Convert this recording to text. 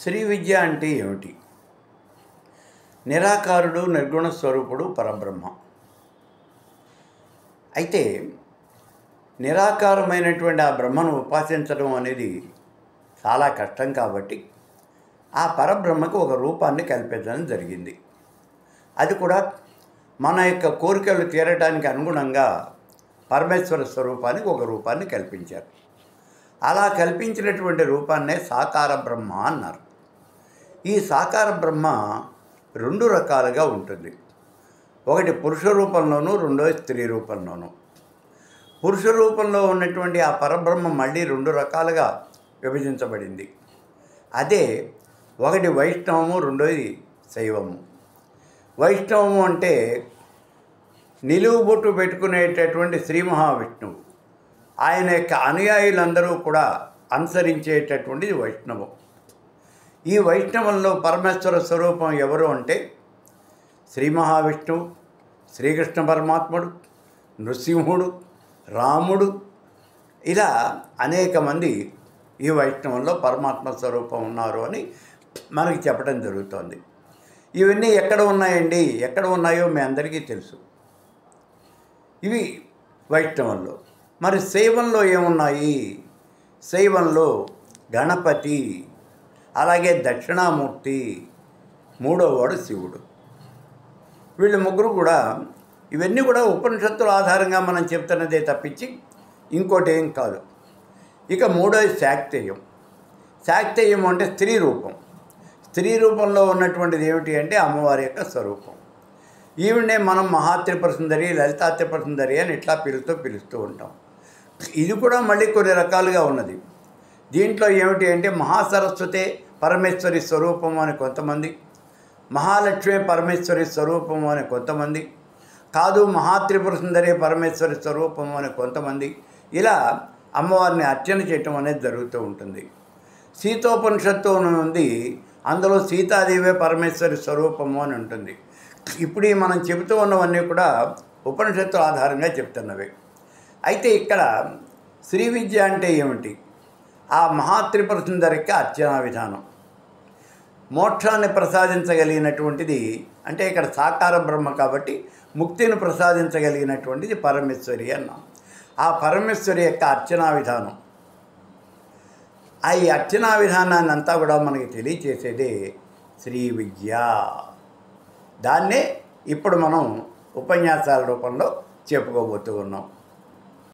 శ్రీ విద్య అంటే ఏమిటి? నిరాకారుడు, నిర్గుణ స్వరూపుడు పరబ్రహ్మ. అయితే నిరాకారమైనటువంటి ఆ బ్రహ్మను ఉపాసించడం అనేది చాలా కష్టం కాబట్టి ఆ పరబ్రహ్మకు ఒక రూపాన్ని కల్పించడం జరిగింది. అది కూడా మన యొక్క కోరికలు తీరటానికి అనుగుణంగా పరమేశ్వర స్వరూపానికి ఒక రూపాన్ని కల్పించారు. అలా కల్పించినటువంటి రూపాన్నే సాకార బ్రహ్మ అన్నారు. ఈ సాకార బ్రహ్మ రెండు రకాలుగా ఉంటుంది. ఒకటి పురుష రూపంలోనూ, రెండోది స్త్రీ రూపంలోనూ. పురుష రూపంలో ఉన్నటువంటి ఆ పరబ్రహ్మ మళ్ళీ రెండు రకాలుగా విభజించబడింది. అదే ఒకటి వైష్ణవము, రెండోది శైవము. వైష్ణవము అంటే నిలువుబొట్టు పెట్టుకునేటటువంటి శ్రీ మహావిష్ణువు, ఆయన యొక్క అనుయాయులందరూ కూడా అనుసరించేటటువంటిది వైష్ణవం. ఈ వైష్ణవంలో పరమేశ్వర స్వరూపం ఎవరు అంటే శ్రీ మహావిష్ణువు, శ్రీకృష్ణ పరమాత్ముడు, నృసింహుడు, రాముడు, ఇలా అనేక మంది ఈ వైష్ణవంలో పరమాత్మ స్వరూపం ఉన్నారు అని మనకి చెప్పడం జరుగుతోంది. ఇవన్నీ ఎక్కడ ఉన్నాయండి? ఎక్కడ ఉన్నాయో మీ అందరికీ తెలుసు. ఇవి వైష్ణవంలో. మరి శైవంలో ఏమున్నాయి? శైవంలో గణపతి, అలాగే దక్షిణామూర్తి, మూడోవాడు శివుడు. వీళ్ళు ముగ్గురు కూడా, ఇవన్నీ కూడా ఉపనిషత్తుల ఆధారంగా మనం చెప్తున్నదే తప్పించి ఇంకోటి ఏం కాదు. ఇక మూడోది శాక్తేయం. శాక్తేయం అంటే స్త్రీ రూపం. స్త్రీ రూపంలో ఉన్నటువంటిది ఏమిటి అంటే అమ్మవారి యొక్క స్వరూపం. ఈవిడనే మనం మహాత్రిపుర సుందరి, లలితా త్రిపుర సుందరి అని ఇట్లా పిలుస్తూ ఉంటాం. ఇది కూడా మళ్ళీ కొన్ని రకాలుగా ఉన్నది. దీంట్లో ఏమిటి అంటే మహాసరస్వతే పరమేశ్వరి స్వరూపము అని కొంతమంది, మహాలక్ష్మి పరమేశ్వరి స్వరూపము అని కొంతమంది, కాదు మహాత్రిపుర సుందరి పరమేశ్వరి స్వరూపము అని కొంతమంది, ఇలా అమ్మవారిని అర్చన చేయటం అనేది జరుగుతూ ఉంటుంది. సీతోపనిషత్తు ఉంది, అందులో సీతాదేవే పరమేశ్వరి స్వరూపము అని ఉంటుంది. ఇప్పుడు మనం చెబుతూ ఉన్నవన్నీ కూడా ఉపనిషత్తుల ఆధారంగా చెప్తున్నవి. అయితే ఇక్కడ శ్రీ విద్య అంటే ఏమిటి? ఆ మహాత్రిపుర సుందరికి అర్చనా విధానం. మోక్షాన్ని ప్రసాదించగలిగినటువంటిది అంటే ఇక్కడ సాకార బ్రహ్మ కాబట్టి ముక్తిని ప్రసాదించగలిగినటువంటిది పరమేశ్వరి అన్నాం. ఆ పరమేశ్వరి యొక్క అర్చనా విధానం, ఈ అర్చనా విధానాన్ని అంతా కూడా మనకి తెలియచేసేదే శ్రీ విద్య. దాన్నే ఇప్పుడు మనం ఉపన్యాసాల రూపంలో చెప్పుకోబోతూ ఉన్నాం.